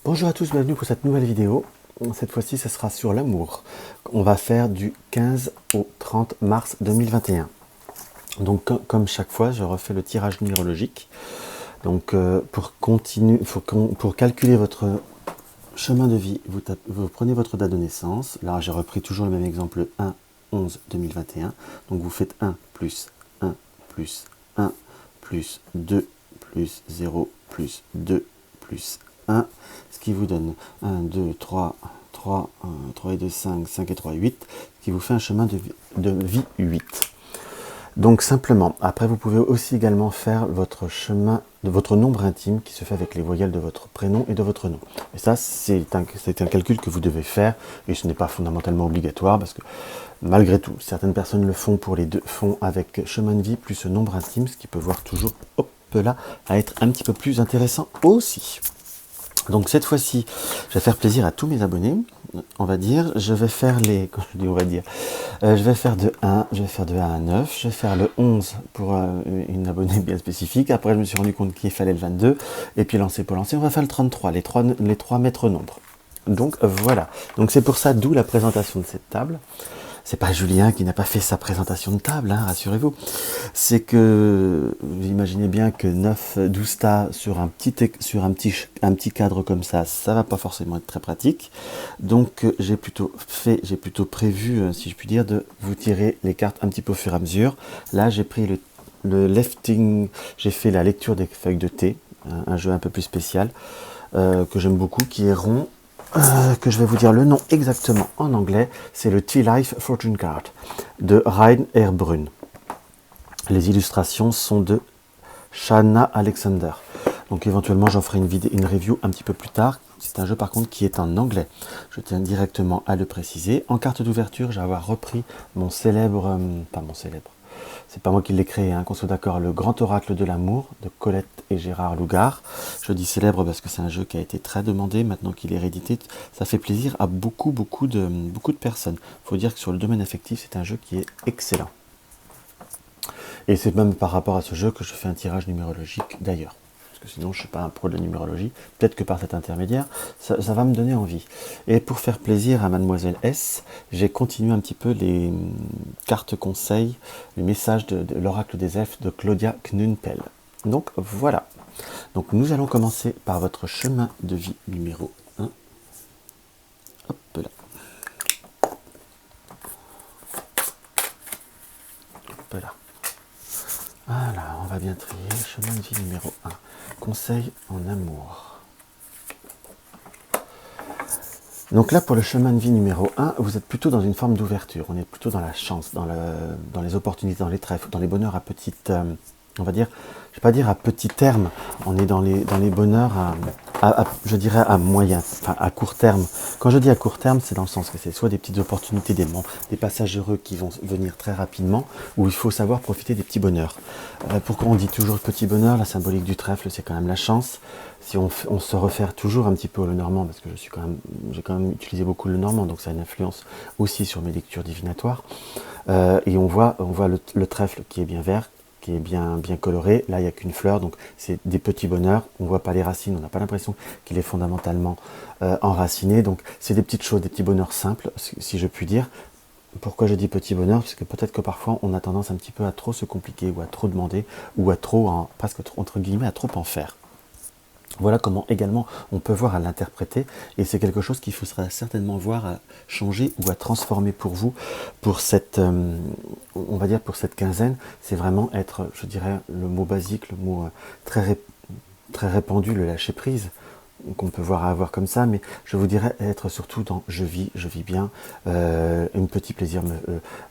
Bonjour à tous, bienvenue pour cette nouvelle vidéo. Cette fois-ci, ce sera sur l'amour. On va faire du 15 au 30 mars 2021. Donc, comme chaque fois, je refais le tirage numérologique. Donc, pour calculer votre chemin de vie, vous prenez votre date de naissance. Là, j'ai repris toujours le même exemple, le 1-11-2021. Donc, vous faites 1 plus 1 plus 1 plus 2 plus 0 plus 2 plus 1, ce qui vous donne 1, 2, 3, 3, 3 et 2, 5, 5 et 3, 8, ce qui vous fait un chemin de vie 8. Donc simplement, après vous pouvez aussi également faire votre chemin de votre nombre intime qui se fait avec les voyelles de votre prénom et de votre nom. Et ça, c'est un calcul que vous devez faire et ce n'est pas fondamentalement obligatoire parce que malgré tout, certaines personnes le font pour les deux, font avec chemin de vie plus nombre intime, ce qui peut voir toujours, hop là, à être un petit peu plus intéressant aussi. Donc cette fois-ci, je vais faire plaisir à tous mes abonnés, on va dire. Je vais faire les... Quand je dis on va dire, je vais faire de 1, je vais faire de 1 à 9, je vais faire le 11 pour une abonnée bien spécifique. Après, je me suis rendu compte qu'il fallait le 22. Et puis lancer pour lancer, on va faire le 33, les trois maîtres nombres. Donc voilà. Donc c'est pour ça, d'où la présentation de cette table. C'est pas Julien qui n'a pas fait sa présentation de table, hein, rassurez-vous. C'est que, vous imaginez bien que 9, 12 tas sur un petit cadre comme ça va pas forcément être très pratique. Donc j'ai plutôt prévu, si je puis dire, de vous tirer les cartes un petit peu au fur et à mesure. Là j'ai pris le lefting, j'ai fait la lecture des feuilles de thé, un jeu un peu plus spécial, que j'aime beaucoup, qui est rond, que je vais vous dire le nom exactement en anglais, c'est le Tea Life Fortune Card de Rein Herbrun. Les illustrations sont de Shanna Alexander. Donc éventuellement j'en ferai une review un petit peu plus tard. C'est un jeu par contre qui est en anglais. Je tiens directement à le préciser. En carte d'ouverture, j'ai avoir repris mon célèbre, pas mon célèbre, c'est pas moi qui l'ai créé, hein, qu'on soit d'accord, le Grand Oracle de l'amour de Colette et Gérard Lougard. Je dis célèbre parce que c'est un jeu qui a été très demandé, maintenant qu'il est réédité, ça fait plaisir à beaucoup de personnes. Il faut dire que sur le domaine affectif, c'est un jeu qui est excellent. Et c'est même par rapport à ce jeu que je fais un tirage numérologique d'ailleurs. Parce que sinon je ne suis pas un pro de la numérologie. Peut-être que par cet intermédiaire, ça va me donner envie. Et pour faire plaisir à Mademoiselle S, j'ai continué un petit peu les cartes conseils, les messages de l'oracle des elfes de Claudia Knunpel. Donc voilà. Donc nous allons commencer par votre chemin de vie numéro 1. Hop là. Hop là. Voilà, on va bien trier. Chemin de vie numéro 1. Conseil en amour. Donc là, pour le chemin de vie numéro 1, vous êtes plutôt dans une forme d'ouverture. On est plutôt dans la chance, dans les opportunités, dans les trèfles, dans les bonheurs à petite, on va dire, je ne vais pas dire à petit terme, on est dans les bonheurs je dirais à moyen, enfin à court terme. Quand je dis à court terme, c'est dans le sens que c'est soit des petites opportunités, des passages heureux qui vont venir très rapidement, où il faut savoir profiter des petits bonheurs. Pourquoi on dit toujours petit bonheur? La symbolique du trèfle, c'est quand même la chance. Si on se réfère toujours un petit peu au Lenormand, parce que j'ai quand même utilisé beaucoup le Normand, donc ça a une influence aussi sur mes lectures divinatoires. Et on voit le trèfle qui est bien vert, qui est bien coloré. Là, il n'y a qu'une fleur, donc c'est des petits bonheurs. On ne voit pas les racines, on n'a pas l'impression qu'il est fondamentalement enraciné. Donc, c'est des petites choses, des petits bonheurs simples, si je puis dire. Pourquoi je dis petit bonheur? Parce que peut-être que parfois, on a tendance un petit peu à trop se compliquer, ou à trop demander, ou à trop, presque entre guillemets, à trop en faire. Voilà comment également on peut voir à l'interpréter, et c'est quelque chose qu'il faudra certainement voir à changer ou à transformer pour vous, pour cette, on va dire pour cette quinzaine. C'est vraiment être, je dirais, le mot basique, le mot très répandu, le lâcher prise, qu'on peut avoir comme ça, mais je vous dirais être surtout dans je vis bien, un petit plaisir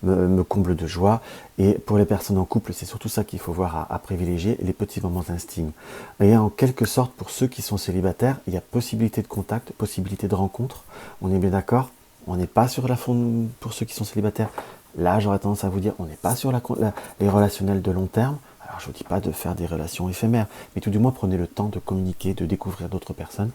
me comble de joie. Et pour les personnes en couple, c'est surtout ça qu'il faut voir à privilégier, les petits moments intimes. Et en quelque sorte, pour ceux qui sont célibataires, il y a possibilité de contact, possibilité de rencontre, on est bien d'accord. On n'est pas sur la fond pour ceux qui sont célibataires. Là, j'aurais tendance à vous dire, on n'est pas sur les relationnels de long terme. Alors, je ne vous dis pas de faire des relations éphémères, mais tout du moins, prenez le temps de communiquer, de découvrir d'autres personnes.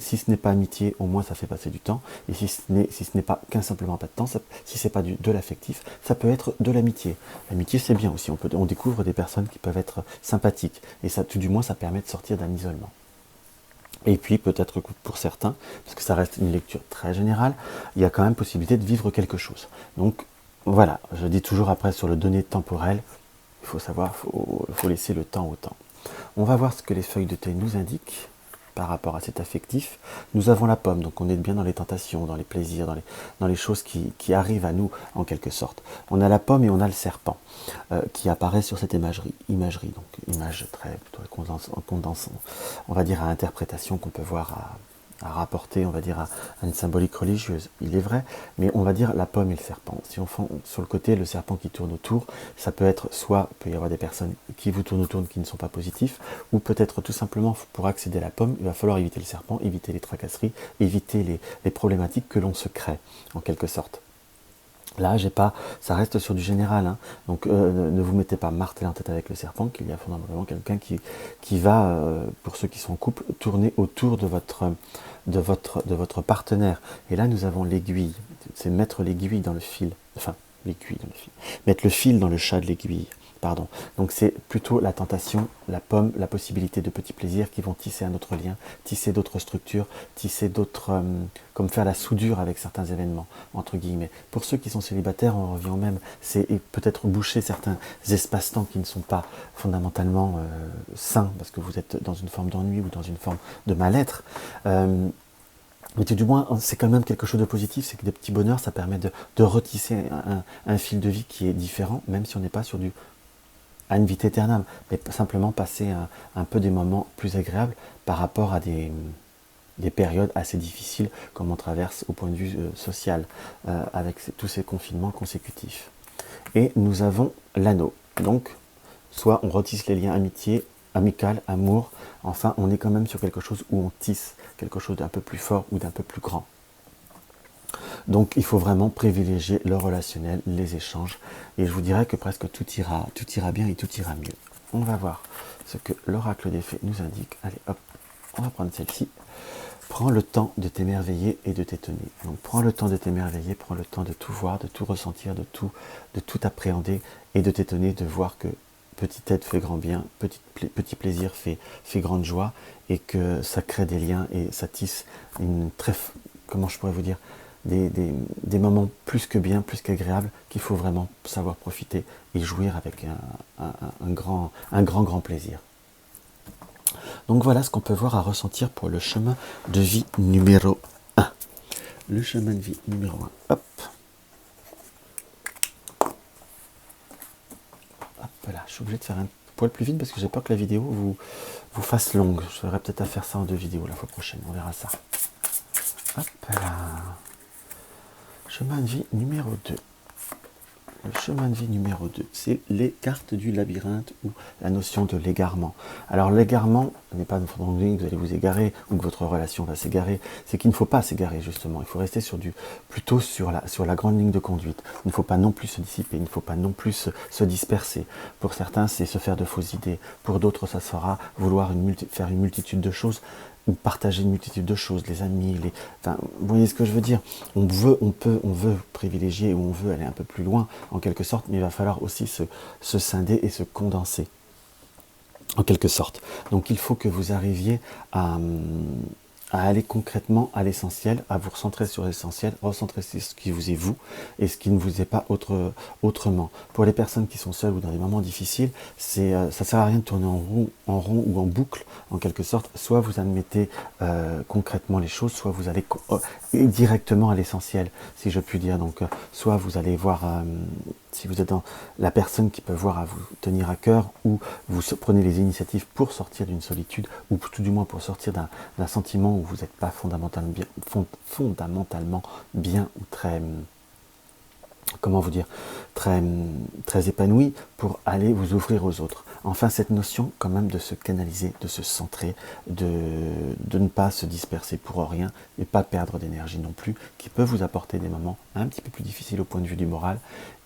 Si ce n'est pas amitié, au moins, ça fait passer du temps. Et si ce n'est pas qu'un simplement pas de temps, si ce n'est pas de l'affectif, ça peut être de l'amitié. L'amitié, c'est bien aussi. On découvre des personnes qui peuvent être sympathiques. Et ça, tout du moins, ça permet de sortir d'un isolement. Et puis peut-être que pour certains, parce que ça reste une lecture très générale, il y a quand même possibilité de vivre quelque chose. Donc voilà, je dis toujours après sur le donné temporel, il faut savoir, il faut laisser le temps au temps. On va voir ce que les feuilles de thé nous indiquent par rapport à cet affectif. Nous avons la pomme, donc on est bien dans les tentations, dans les plaisirs, dans les choses qui arrivent à nous en quelque sorte. On a la pomme et on a le serpent qui apparaît sur cette imagerie, donc image très plutôt condensant, on va dire à interprétation qu'on peut voir à rapporter, on va dire, à une symbolique religieuse. Il est vrai, mais on va dire la pomme et le serpent. Si on fait sur le côté le serpent qui tourne autour, ça peut être soit, il peut y avoir des personnes qui vous tournent autour qui ne sont pas positifs, ou peut-être tout simplement pour accéder à la pomme, il va falloir éviter le serpent, éviter les tracasseries, éviter les problématiques que l'on se crée, en quelque sorte. Là, ça reste sur du général, hein. Donc ne vous mettez pas martelé en tête avec le serpent, qu'il y a fondamentalement quelqu'un qui va, pour ceux qui sont en couple, tourner autour de votre partenaire. Et là, nous avons l'aiguille, c'est mettre l'aiguille dans le fil, enfin, l'aiguille dans le fil, mettre le fil dans le chat de l'aiguille. Pardon. Donc c'est plutôt la tentation, la pomme, la possibilité de petits plaisirs qui vont tisser un autre lien, tisser d'autres structures, tisser d'autres, comme faire la soudure avec certains événements, entre guillemets. Pour ceux qui sont célibataires, on revient au même, c'est peut-être boucher certains espaces-temps qui ne sont pas fondamentalement sains, parce que vous êtes dans une forme d'ennui ou dans une forme de mal-être. Mais tout du moins, c'est quand même quelque chose de positif, c'est que des petits bonheurs, ça permet de retisser un fil de vie qui est différent, même si on n'est pas sur du à une vita aeternam, mais simplement passer un peu des moments plus agréables par rapport à des périodes assez difficiles comme on traverse au point de vue social, avec tous ces confinements consécutifs. Et nous avons l'anneau. Donc, soit on retisse les liens amitié, amical, amour, enfin on est quand même sur quelque chose où on tisse quelque chose d'un peu plus fort ou d'un peu plus grand. Donc il faut vraiment privilégier le relationnel, les échanges, et je vous dirais que presque tout ira bien et tout ira mieux. On va voir ce que l'oracle des fées nous indique. Allez hop, on va prendre celle-ci. Prends le temps de t'émerveiller et de t'étonner. Donc prends le temps de t'émerveiller, prends le temps de tout voir, de tout ressentir, de tout appréhender et de t'étonner de voir que petite aide fait grand bien, petit plaisir fait grande joie, et que ça crée des liens et ça tisse comment je pourrais vous dire, des moments plus que bien, plus qu'agréables, qu'il faut vraiment savoir profiter et jouir avec un grand plaisir. Donc voilà ce qu'on peut voir à ressentir pour le chemin de vie numéro 1. Le chemin de vie numéro 1. Hop. Hop là, je suis obligé de faire un poil plus vite parce que j'ai peur que la vidéo vous fasse longue. Je ferai peut-être à faire ça en 2 vidéos la fois prochaine, on verra ça. Hop là. Chemin de vie numéro 2. Le chemin de vie numéro 2, c'est les cartes du labyrinthe ou la notion de l'égarement. Alors l'égarement n'est pas que vous allez vous égarer ou que votre relation va s'égarer, c'est qu'il ne faut pas s'égarer justement, il faut rester plutôt sur la grande ligne de conduite. Il ne faut pas non plus se dissiper, il ne faut pas non plus se disperser. Pour certains, c'est se faire de fausses idées, pour d'autres, ça sera vouloir faire une multitude de choses, ou partager une multitude de choses, les amis, enfin, vous voyez ce que je veux dire. On veut privilégier ou on veut aller un peu plus loin, en quelque sorte, mais il va falloir aussi se scinder et se condenser, en quelque sorte. Donc il faut que vous arriviez à aller concrètement à l'essentiel, à vous recentrer sur l'essentiel, recentrer sur ce qui vous est vous et ce qui ne vous est pas autrement. Pour les personnes qui sont seules ou dans des moments difficiles, ça ne sert à rien de tourner en rond ou en boucle, en quelque sorte. Soit vous admettez concrètement les choses, soit vous allez directement à l'essentiel, si je puis dire. Donc, soit vous allez voir, si vous êtes dans la personne qui peut voir à vous tenir à cœur, ou vous prenez les initiatives pour sortir d'une solitude, ou tout du moins pour sortir d'un sentiment où vous n'êtes pas fondamentalement bien ou très, comment vous dire, très épanoui, pour aller vous ouvrir aux autres. Enfin, cette notion quand même de se canaliser, de se centrer, de ne pas se disperser pour rien et pas perdre d'énergie non plus, qui peut vous apporter des moments un petit peu plus difficiles au point de vue du moral,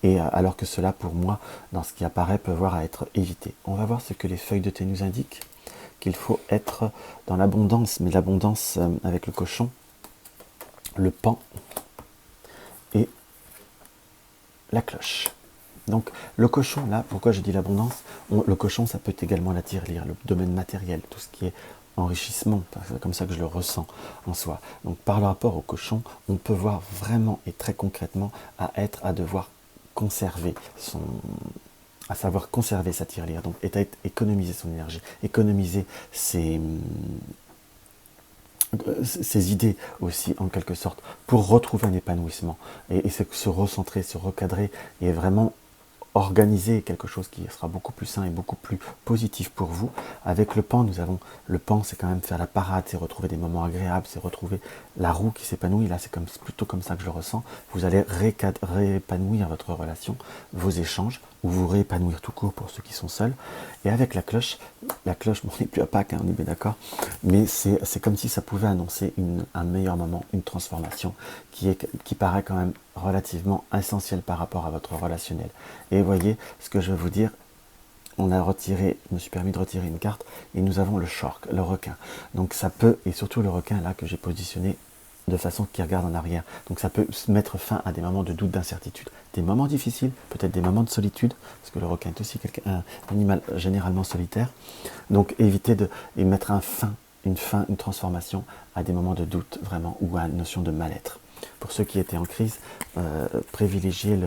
et alors que cela, pour moi, dans ce qui apparaît, peut voir à être évité. On va voir ce que les feuilles de thé nous indiquent, qu'il faut être dans l'abondance, mais l'abondance avec le cochon, le pan et la cloche. Donc le cochon, là, pourquoi je dis l'abondance, le cochon, ça peut également l'attirer, le domaine matériel, tout ce qui est enrichissement, c'est comme ça que je le ressens en soi. Donc par le rapport au cochon, on peut voir vraiment et très concrètement à devoir conserver à savoir conserver sa tirelire, donc et à économiser son énergie, économiser ses idées aussi en quelque sorte, pour retrouver un épanouissement et se recentrer, se recadrer et vraiment organiser quelque chose qui sera beaucoup plus sain et beaucoup plus positif pour vous. Avec le pan, le pan, c'est quand même faire la parade, c'est retrouver des moments agréables, c'est retrouver la roue qui s'épanouit. Là, c'est plutôt comme ça que je le ressens. Vous allez réépanouir votre relation, vos échanges, ou vous réépanouir tout court pour ceux qui sont seuls. Et avec la cloche, bon, on n'est plus à Pâques, hein, on est bien d'accord, mais c'est comme si ça pouvait annoncer un meilleur moment, une transformation qui paraît quand même relativement essentielle par rapport à votre relationnel. Et voyez, ce que je veux vous dire, je me suis permis de retirer une carte, et nous avons le shark, le requin. Donc ça peut, et surtout le requin là que j'ai positionné de façon qui regarde en arrière. Donc ça peut mettre fin à des moments de doute, d'incertitude, des moments difficiles, peut-être des moments de solitude, parce que le requin est aussi un animal généralement solitaire. Donc éviter de mettre une transformation à des moments de doute vraiment, ou à une notion de mal-être. Pour ceux qui étaient en crise, privilégiez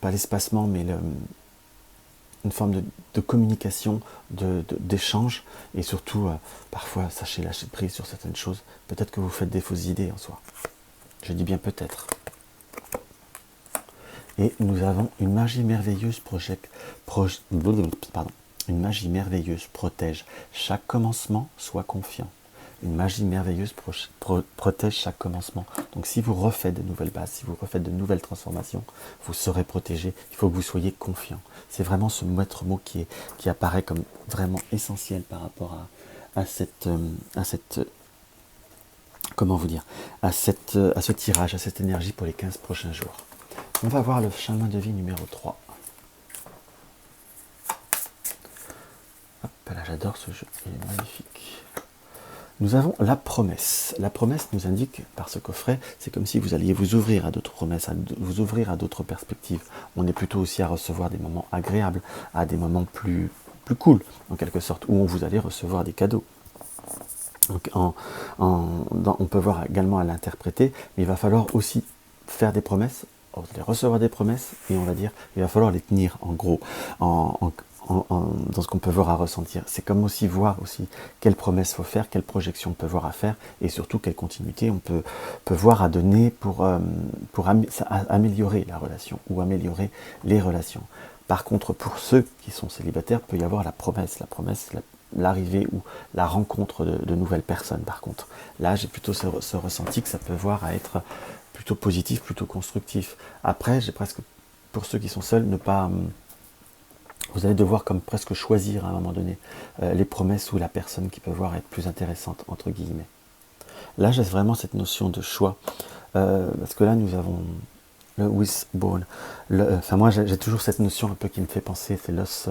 pas l'espacement, mais une forme de communication, d'échange, et surtout, parfois, sachez lâcher prise sur certaines choses. Peut-être que vous faites des fausses idées en soi. Je dis bien peut-être. Et nous avons une magie merveilleuse Une magie merveilleuse protège chaque commencement, sois confiant. Une magie merveilleuse protège chaque commencement. Donc si vous refaites de nouvelles bases, si vous refaites de nouvelles transformations, vous serez protégé. Il faut que vous soyez confiant. C'est vraiment ce maître mot qui apparaît comme vraiment essentiel par rapport à ce tirage, à cette énergie pour les 15 prochains jours. On va voir le chemin de vie numéro 3. Hop là, j'adore ce jeu, il est magnifique. Nous avons la promesse. La promesse nous indique, par ce coffret, c'est comme si vous alliez vous ouvrir à d'autres promesses, vous ouvrir à d'autres perspectives. On est plutôt aussi à recevoir des moments agréables, à des moments plus cool, en quelque sorte, où vous allez recevoir des cadeaux. Donc on peut voir également à l'interpréter, mais il va falloir aussi faire des promesses, vous allez recevoir des promesses, et on va dire, il va falloir les tenir, en gros, dans ce qu'on peut voir à ressentir. C'est comme aussi voir aussi quelles promesses faut faire, quelles projections on peut voir à faire, et surtout quelle continuité on peut voir à donner pour améliorer la relation, ou améliorer les relations. Par contre, pour ceux qui sont célibataires, il peut y avoir la promesse, l'arrivée ou la rencontre de nouvelles personnes. Par contre, là, j'ai plutôt ce ressenti que ça peut voir à être plutôt positif, plutôt constructif. Après, j'ai presque, pour ceux qui sont seuls, vous allez devoir comme presque choisir à un moment donné les promesses ou la personne qui peut voir être plus intéressante, entre guillemets. Là, j'ai vraiment cette notion de choix, parce que là, nous avons le wishbone. Enfin, moi, j'ai toujours cette notion un peu qui me fait penser, c'est l'os.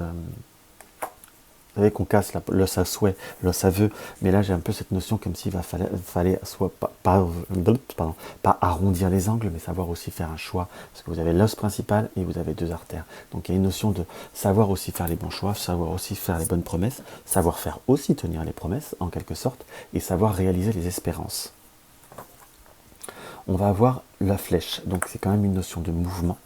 Vous savez qu'on casse l'os à souhait, l'os à vœu, mais là j'ai un peu cette notion comme s'il fallait soit pas arrondir les angles, mais savoir aussi faire un choix, parce que vous avez l'os principal et vous avez deux artères. Donc il y a une notion de savoir aussi faire les bons choix, savoir aussi faire les bonnes promesses, savoir faire aussi tenir les promesses en quelque sorte, et savoir réaliser les espérances. On va avoir la flèche, donc c'est quand même une notion de mouvement,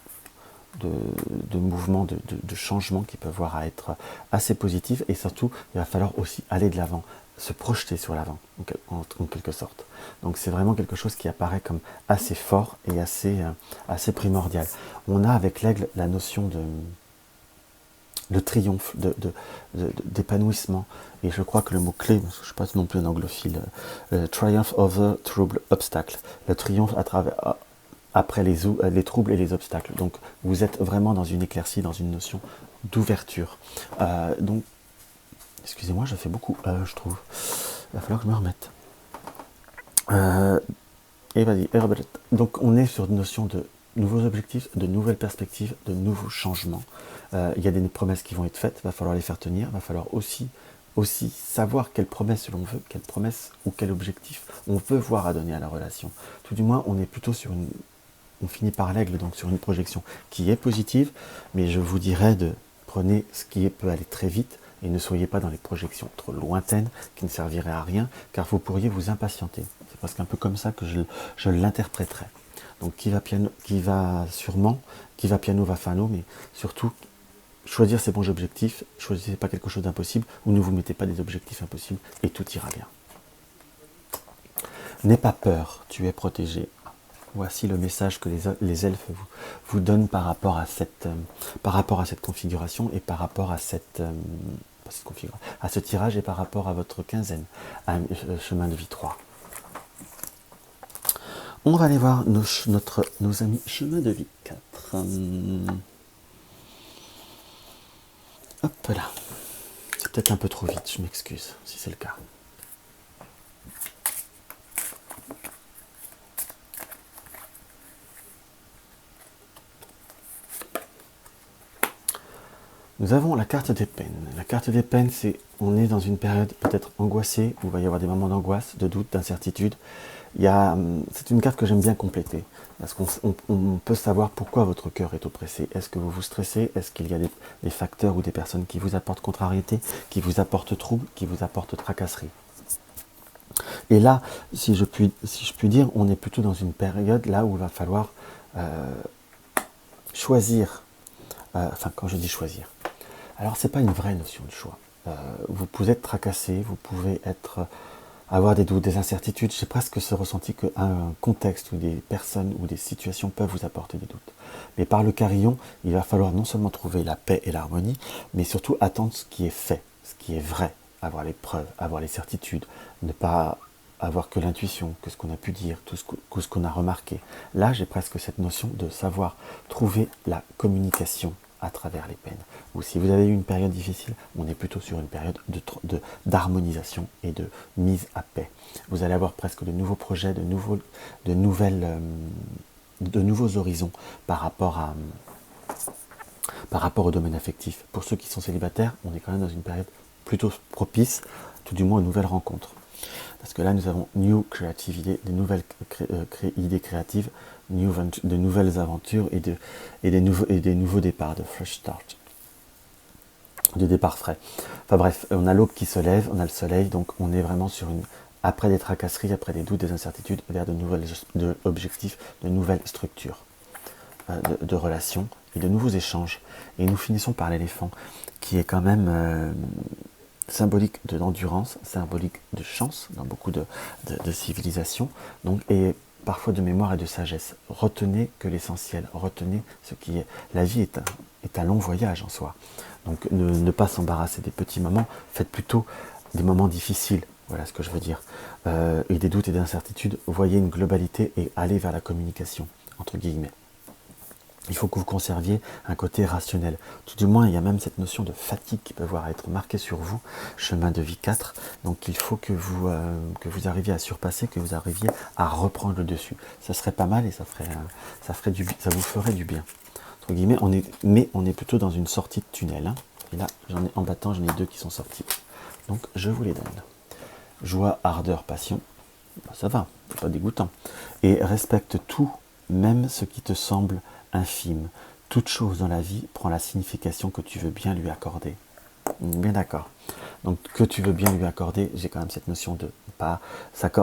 de changement qui peut voir à être assez positif, et surtout il va falloir aussi aller de l'avant, se projeter sur l'avant en quelque sorte. Donc c'est vraiment quelque chose qui apparaît comme assez fort et assez primordial. On a avec l'aigle la notion de triomphe, d'épanouissement, et je crois que le mot clé, parce que je ne suis pas non plus un anglophile, triumph over trouble obstacle, le triomphe après les troubles et les obstacles. Donc vous êtes vraiment dans une éclaircie, dans une notion d'ouverture. Donc, excusez-moi, je fais beaucoup, je trouve. Il va falloir que je me remette. Et vas-y, donc on est sur une notion de nouveaux objectifs, de nouvelles perspectives, de nouveaux changements. Il y a des promesses qui vont être faites, il va falloir les faire tenir, il va falloir aussi savoir quelles promesses l'on veut, quelles promesses ou quel objectif on veut voir à donner à la relation. Tout du moins, on est plutôt sur on finit par l'aigle, donc sur une projection qui est positive, mais je vous dirais prenez ce qui peut aller très vite, Et ne soyez pas dans les projections trop lointaines qui ne serviraient à rien, car vous pourriez vous impatienter. C'est presque un peu comme ça que je l'interpréterais. Donc qui va piano va fano, mais surtout choisir ses bons objectifs, choisissez pas quelque chose d'impossible, ou ne vous mettez pas des objectifs impossibles, et tout ira bien. N'aie pas peur, tu es protégé. Voici le message que les elfes vous donnent par rapport à cette configuration et par rapport à à ce tirage et par rapport à votre quinzaine, à chemin de vie 3. On va aller voir nos amis chemin de vie 4. Hop là. C'est peut-être un peu trop vite, je m'excuse si c'est le cas. Nous avons la carte des peines. La carte des peines, on est dans une période peut-être angoissée, où il va y avoir des moments d'angoisse, de doute, d'incertitude. C'est une carte que j'aime bien compléter, parce qu'on peut savoir pourquoi votre cœur est oppressé. Est-ce que vous vous stressez? Est-ce qu'il y a des facteurs ou des personnes qui vous apportent contrariété, qui vous apportent trouble, qui vous apportent tracasserie? Et là, si je puis dire, on est plutôt dans une période là où il va falloir choisir. Enfin, quand je dis choisir, alors c'est pas une vraie notion de choix. Vous pouvez être tracassé, vous pouvez avoir des doutes, des incertitudes. J'ai presque ce ressenti qu'un contexte ou des personnes ou des situations peuvent vous apporter des doutes. Mais par le carillon, il va falloir non seulement trouver la paix et l'harmonie, mais surtout attendre ce qui est fait, ce qui est vrai, avoir les preuves, avoir les certitudes, ne pas avoir que l'intuition, que ce qu'on a pu dire, tout ce qu'on a remarqué. Là, j'ai presque cette notion de savoir trouver la communication à travers les peines. Ou si vous avez eu une période difficile, on est plutôt sur une période d'harmonisation et de mise à paix. Vous allez avoir presque de nouveaux projets, de nouveaux horizons par rapport au domaine affectif. Pour ceux qui sont célibataires, on est quand même dans une période plutôt propice, tout du moins aux nouvelles rencontres. Parce que là, nous avons new creativity, des nouvelles idées créatives, de nouvelles aventures et des nouveaux départs, de fresh start, de départ frais. Enfin bref, on a l'aube qui se lève, on a le soleil, donc on est vraiment après des tracasseries, après des doutes, des incertitudes, vers de nouvelles objectifs, de nouvelles structures de relations et de nouveaux échanges. Et nous finissons par l'éléphant, qui est quand même symbolique d'endurance, symbolique de chance dans beaucoup de civilisations, donc, et parfois de mémoire et de sagesse. Retenez que l'essentiel, retenez ce qui est. La vie est un long voyage en soi. Donc ne pas s'embarrasser des petits moments, faites plutôt des moments difficiles, voilà ce que je veux dire. Et des doutes et des incertitudes, voyez une globalité et allez vers la communication, entre guillemets. Il faut que vous conserviez un côté rationnel. Tout du moins, il y a même cette notion de fatigue qui peut voir être marquée sur vous, chemin de vie 4. Donc il faut que vous arriviez à surpasser, que vous arriviez à reprendre le dessus. Ça serait pas mal et ça vous ferait du bien. Entre guillemets, on est plutôt dans une sortie de tunnel. Hein. Et là, j'en ai 2 qui sont sortis. Donc je vous les donne. Joie, ardeur, passion. Ben, ça va, c'est pas dégoûtant. Et respecte tout, même ce qui te semble infime. Toute chose dans la vie prend la signification que tu veux bien lui accorder. Bien d'accord. Donc que tu veux bien lui accorder, j'ai quand même cette notion de ne pas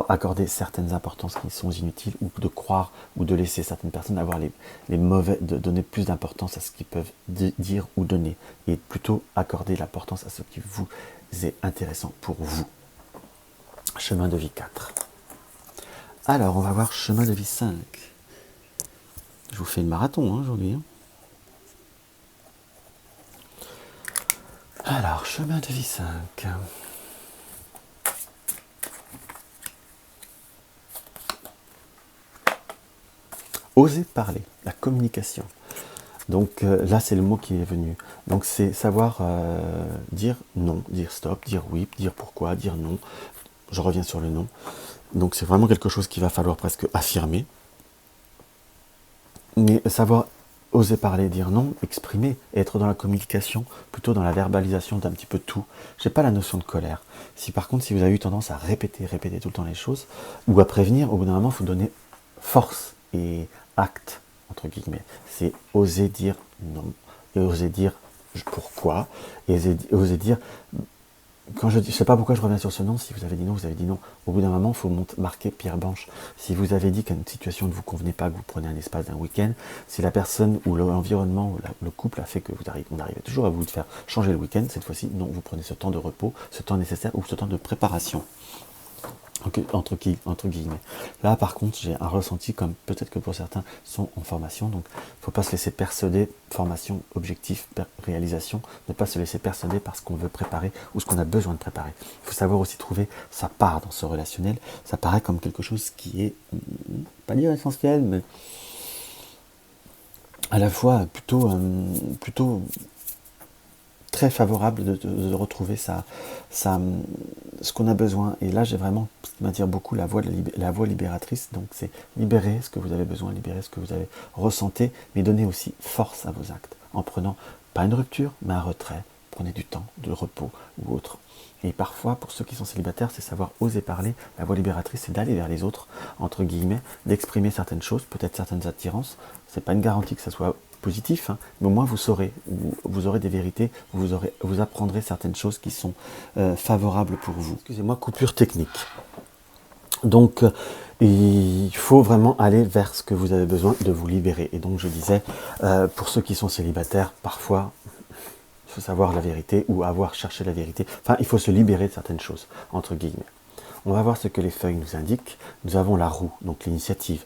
accorder certaines importances qui sont inutiles, ou de croire ou de laisser certaines personnes avoir les mauvais, de donner plus d'importance à ce qu'ils peuvent dire ou donner, et plutôt accorder l'importance à ce qui vous est intéressant pour vous. Chemin de vie 4. Alors on va voir chemin de vie 5. Je vous fais une marathon hein, aujourd'hui. Hein. Alors, chemin de vie 5. Oser parler, la communication. Donc là, c'est le mot qui est venu. Donc c'est savoir dire non, dire stop, dire oui, dire pourquoi, dire non. Je reviens sur le non. Donc c'est vraiment quelque chose qu'il va falloir presque affirmer. Mais savoir oser parler, dire non, exprimer, être dans la communication, plutôt dans la verbalisation d'un petit peu tout. J'ai pas la notion de colère. Si par contre, si vous avez eu tendance à répéter tout le temps les choses, ou à prévenir, au bout d'un moment, il faut donner force et acte, entre guillemets. C'est oser dire non, et oser dire pourquoi, et osez dire, quand je sais pas pourquoi je reviens sur ce nom, si vous avez dit non, vous avez dit non. Au bout d'un moment, il faut marquer pierre blanche. Si vous avez dit qu'une situation ne vous convenait pas, que vous prenez un espace d'un week-end, si la personne ou l'environnement ou le couple a fait que on arrive toujours à vous faire changer le week-end, cette fois-ci, non, vous prenez ce temps de repos, ce temps nécessaire ou ce temps de préparation. Entre guillemets. Là, par contre, j'ai un ressenti comme peut-être que pour certains sont en formation, donc il ne faut pas se laisser persuader, formation, objectif, réalisation, ne pas se laisser persuader par ce qu'on veut préparer ou ce qu'on a besoin de préparer. Il faut savoir aussi trouver sa part dans ce relationnel. Ça paraît comme quelque chose qui est, pas dire essentiel, mais à la fois plutôt très favorable de retrouver ce qu'on a besoin. Et là, j'ai vraiment, ce qui m'attire beaucoup, la voie libératrice. Donc, c'est libérer ce que vous avez besoin, libérer ce que vous avez ressenti, mais donner aussi force à vos actes, en prenant, pas une rupture, mais un retrait. Prenez du temps, de repos ou autre. Et parfois, pour ceux qui sont célibataires, c'est savoir oser parler. La voie libératrice, c'est d'aller vers les autres, entre guillemets, d'exprimer certaines choses, peut-être certaines attirances. C'est pas une garantie que ça soit positif, hein, mais au moins vous saurez, vous aurez des vérités, vous apprendrez certaines choses qui sont favorables pour vous. Excusez-moi, coupure technique. Donc, il faut vraiment aller vers ce que vous avez besoin de vous libérer. Et donc, je disais, pour ceux qui sont célibataires, parfois, il faut savoir la vérité ou avoir cherché la vérité. Enfin, il faut se libérer de certaines choses, entre guillemets. On va voir ce que les feuilles nous indiquent. Nous avons la roue, donc l'initiative.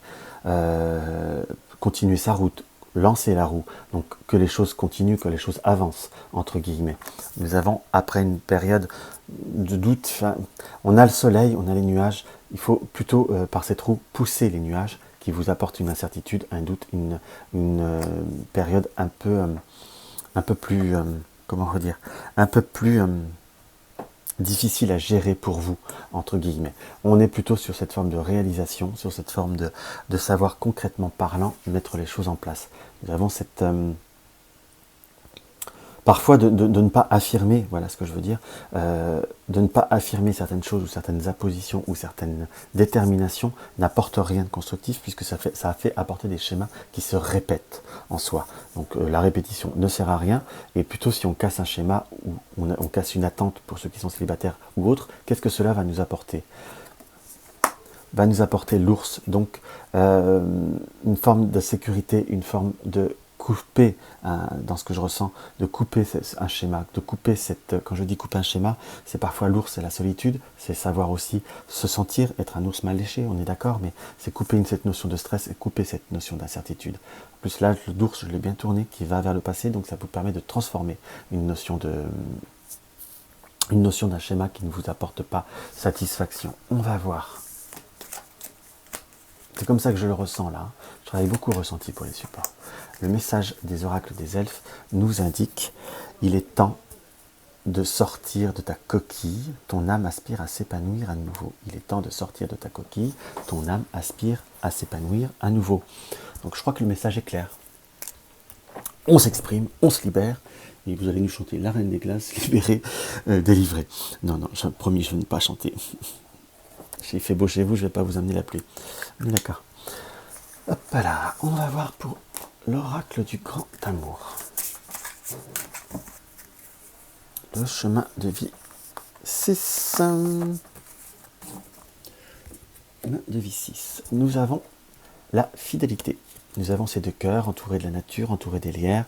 Continuer sa route, lancer la roue, donc que les choses continuent, que les choses avancent, entre guillemets. Nous avons, après une période de doute, on a le soleil, on a les nuages, il faut plutôt, par cette roue, pousser les nuages qui vous apportent une incertitude, un doute, une période un peu plus, comment redire, un peu plus difficile à gérer pour vous, entre guillemets. On est plutôt sur cette forme de réalisation, sur cette forme de savoir concrètement parlant, mettre les choses en place. Nous avons cette... parfois de ne pas affirmer, voilà ce que je veux dire, de ne pas affirmer certaines choses ou certaines appositions ou certaines déterminations n'apporte rien de constructif puisque ça a fait apporter des schémas qui se répètent en soi. Donc la répétition ne sert à rien et plutôt si on casse un schéma ou on casse une attente pour ceux qui sont célibataires ou autres, qu'est-ce que cela va nous apporter ? Va nous apporter l'ours, donc une forme de sécurité, une forme de couper, dans ce que je ressens, de couper un schéma, de couper quand je dis couper un schéma, c'est parfois l'ours, c'est la solitude, c'est savoir aussi se sentir, être un ours mal léché, on est d'accord, mais c'est couper cette notion de stress et couper cette notion d'incertitude. En plus là, l'ours, je l'ai bien tourné, qui va vers le passé, donc ça vous permet de transformer une notion d'un schéma qui ne vous apporte pas satisfaction. On va voir. C'est comme ça que je le ressens là. Je travaille beaucoup ressenti pour les supports. Le message des oracles des elfes nous indique il est temps de sortir de ta coquille, ton âme aspire à s'épanouir à nouveau. Il est temps de sortir de ta coquille, ton âme aspire à s'épanouir à nouveau. Donc je crois que le message est clair. On s'exprime, on se libère, et vous allez nous chanter La Reine des Glaces, libérée, délivrée. Non, promis, je ne vais pas chanter. J'ai fait beau chez vous, je ne vais pas vous amener la pluie. D'accord. Hop là, on va voir pour l'oracle du grand amour. Le chemin de vie 6. Chemin de vie 6. Nous avons la fidélité. Nous avons ces deux cœurs entourés de la nature, entourés des lierres.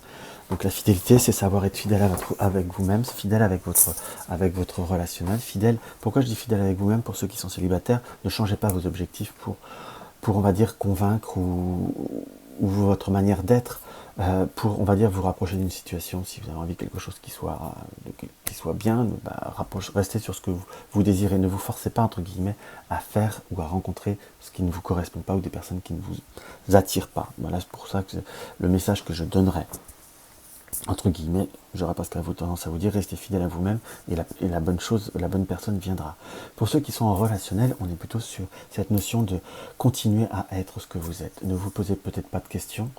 Donc la fidélité, c'est savoir être fidèle avec vous-même, fidèle avec votre relationnel, fidèle. Pourquoi je dis fidèle avec vous-même? Pour ceux qui sont célibataires, ne changez pas vos objectifs pour on va dire, convaincre ou votre manière d'être, pour, on va dire, vous rapprocher d'une situation. Si vous avez envie de quelque chose qui soit bien, restez sur ce que vous désirez. Ne vous forcez pas, entre guillemets, à faire ou à rencontrer ce qui ne vous correspond pas ou des personnes qui ne vous attirent pas. Voilà, c'est pour ça que le message que je donnerais, entre guillemets, j'aurais presque tendance à vous dire, restez fidèle à vous-même et la bonne personne viendra. Pour ceux qui sont en relationnel, on est plutôt sur cette notion de continuer à être ce que vous êtes. Ne vous posez peut-être pas de questions,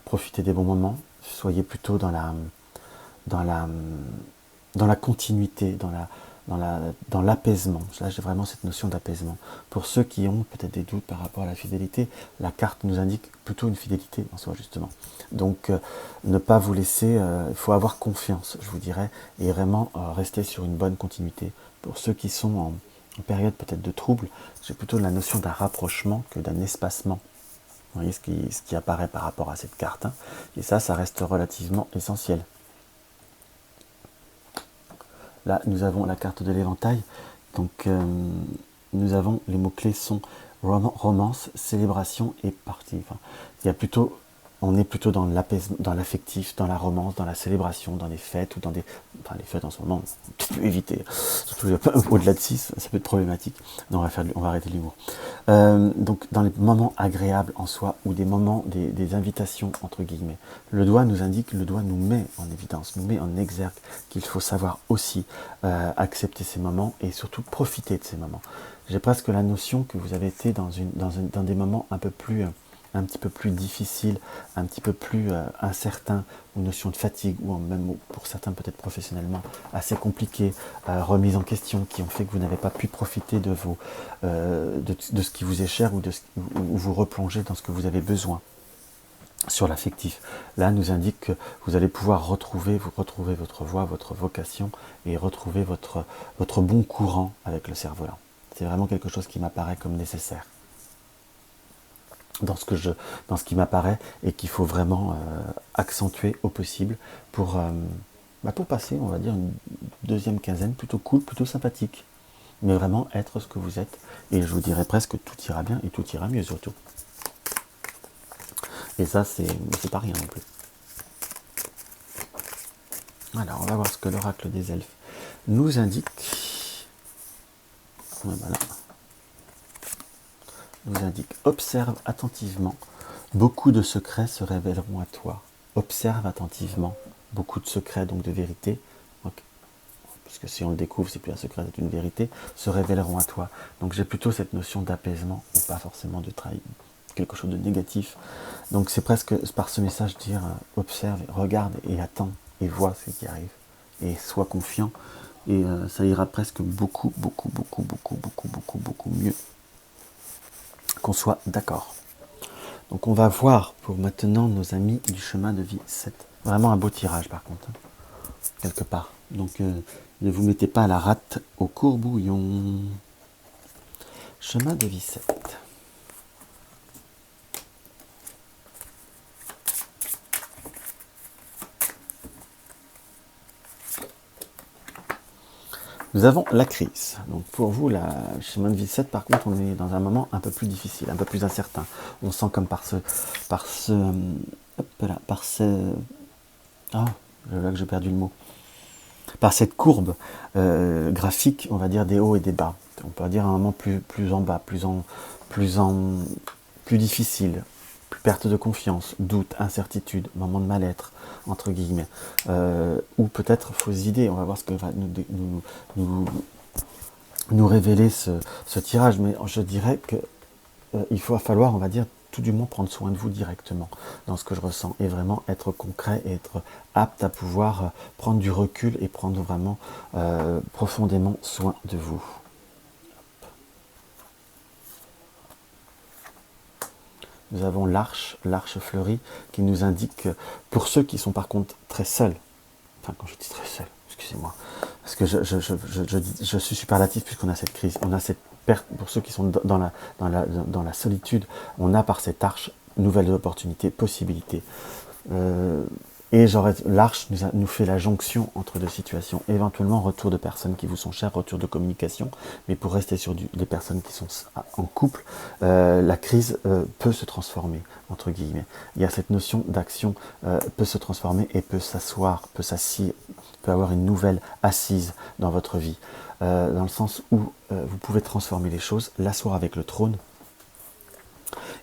profitez des bons moments, soyez plutôt dans la continuité, dans l'apaisement. Là, j'ai vraiment cette notion d'apaisement. Pour ceux qui ont peut-être des doutes par rapport à la fidélité, la carte nous indique plutôt une fidélité en soi, justement. Donc, ne pas vous laisser, il faut avoir confiance, je vous dirais, et vraiment rester sur une bonne continuité. Pour ceux qui sont en période peut-être de trouble, j'ai plutôt la notion d'un rapprochement que d'un espacement. Vous voyez ce qui apparaît par rapport à cette carte, hein. Et ça reste relativement essentiel. Là, nous avons la carte de l'éventail. Donc, nous avons, les mots-clés sont romance, célébration et partie. Enfin, il y a plutôt, on est plutôt dans l'apaisement, dans l'affectif, dans la romance, dans la célébration, dans les fêtes, ou dans des... Enfin, les fêtes en ce moment, on peut éviter. Surtout au-delà de 6, ça peut être problématique. Non, on va arrêter l'humour. Donc, dans les moments agréables en soi, ou des moments, des invitations, entre guillemets, le doigt nous indique, le doigt nous met en évidence, nous met en exergue qu'il faut savoir aussi accepter ces moments et surtout profiter de ces moments. J'ai presque la notion que vous avez été dans des moments un petit peu plus difficiles, un petit peu plus incertains, une notion de fatigue, ou même pour certains peut-être professionnellement assez compliqué, remise en question, qui ont fait que vous n'avez pas pu profiter de ce qui vous est cher, ou vous replonger dans ce que vous avez besoin. Sur l'affectif, là nous indique que vous allez pouvoir retrouver votre voie, votre vocation, et retrouver votre bon courant avec le cerf-volant. C'est vraiment quelque chose qui m'apparaît comme nécessaire dans ce qui m'apparaît, et qu'il faut vraiment accentuer au possible pour passer, on va dire, une deuxième quinzaine plutôt cool, plutôt sympathique, mais vraiment être ce que vous êtes, et je vous dirais presque tout ira bien, et tout ira mieux surtout. Et ça, c'est pas rien non plus. Alors, on va voir ce que l'oracle des elfes nous indique. Voilà. Nous indique, observe attentivement, beaucoup de secrets se révéleront à toi. Observe attentivement, beaucoup de secrets, donc de vérité, parce que si on le découvre, c'est plus un secret, c'est une vérité, se révéleront à toi. Donc j'ai plutôt cette notion d'apaisement, ou pas forcément de trahir, quelque chose de négatif. Donc c'est presque par ce message dire, observe, regarde et attends, et vois ce qui arrive. Et sois confiant, et ça ira presque beaucoup mieux. Qu'on soit d'accord. Donc on va voir pour maintenant nos amis du chemin de vie 7. Vraiment un beau tirage par contre, hein, quelque part. Donc ne vous mettez pas à la rate au courbouillon. Chemin de vie 7. Nous avons la crise. Donc pour vous, le chemin de vie 7, par contre, on est dans un moment un peu plus difficile, un peu plus incertain. On sent comme là que j'ai perdu le mot. Par cette courbe graphique, on va dire des hauts et des bas. On peut dire un moment plus en bas, plus difficile, plus perte de confiance, doute, incertitude, moment de mal-être, entre guillemets, ou peut-être fausses idées. On va voir ce que va nous révéler ce tirage, mais je dirais que il va falloir, on va dire, tout du moins prendre soin de vous directement dans ce que je ressens, et vraiment être concret et être apte à pouvoir prendre du recul et prendre vraiment profondément soin de vous. Nous avons l'arche fleurie, qui nous indique que pour ceux qui sont par contre très seuls, enfin quand je dis très seuls, excusez-moi, parce que je suis superlatif puisqu'on a cette crise, on a cette perte, pour ceux qui sont dans la solitude, on a par cette arche nouvelles opportunités, possibilités. Et l'arche nous fait la jonction entre deux situations, éventuellement retour de personnes qui vous sont chères, retour de communication, mais pour rester sur des personnes qui sont en couple, la crise peut se transformer, entre guillemets. Il y a cette notion d'action, peut se transformer et peut s'asseoir, peut avoir une nouvelle assise dans votre vie, dans le sens où vous pouvez transformer les choses, l'asseoir avec le trône,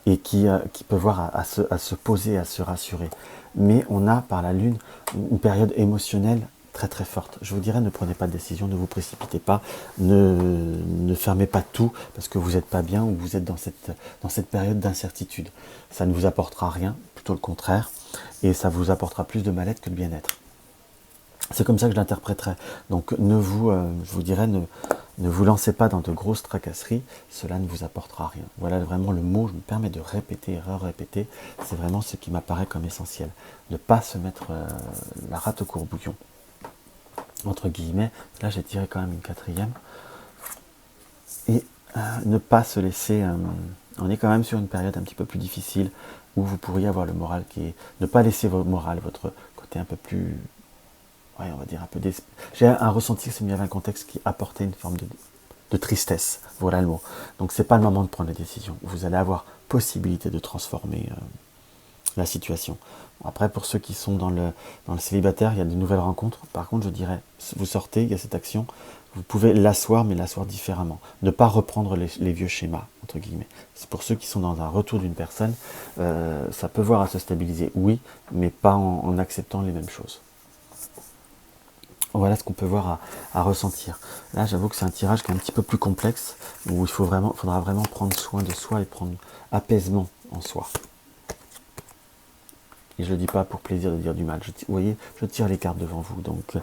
et qui peut voir à se poser, à se rassurer. Mais on a par la Lune une période émotionnelle très très forte. Je vous dirais, ne prenez pas de décision, ne vous précipitez pas, ne fermez pas tout parce que vous n'êtes pas bien, ou vous êtes dans cette période d'incertitude. Ça ne vous apportera rien, plutôt le contraire, et ça vous apportera plus de mal-être que de bien-être. C'est comme ça que je l'interpréterai. Donc je vous dirais, ne vous lancez pas dans de grosses tracasseries, cela ne vous apportera rien. Voilà vraiment le mot, je me permets de répéter et répéter, c'est vraiment ce qui m'apparaît comme essentiel. Ne pas se mettre la rate au courbouillon, entre guillemets. Là j'ai tiré quand même une quatrième. Et ne pas se laisser... on est quand même sur une période un petit peu plus difficile, où vous pourriez avoir le moral qui est... Ne pas laisser votre moral, votre côté un peu plus... Ouais, on va dire un peu... J'ai un ressenti que c'est mieux un contexte qui apportait une forme de tristesse. Voilà le mot. Donc c'est pas le moment de prendre la décision. Vous allez avoir possibilité de transformer la situation. Après, pour ceux qui sont dans le célibataire, il y a de nouvelles rencontres. Par contre, je dirais, vous sortez, il y a cette action, vous pouvez l'asseoir, mais l'asseoir différemment. Ne pas reprendre les vieux schémas, entre guillemets. C'est pour ceux qui sont dans un retour d'une personne, ça peut voir à se stabiliser, oui, mais pas en acceptant les mêmes choses. Voilà ce qu'on peut voir à ressentir. Là, j'avoue que c'est un tirage qui est un petit peu plus complexe, où faudra vraiment prendre soin de soi et prendre apaisement en soi. Et je ne le dis pas pour plaisir de dire du mal. Vous voyez, je tire les cartes devant vous. Donc,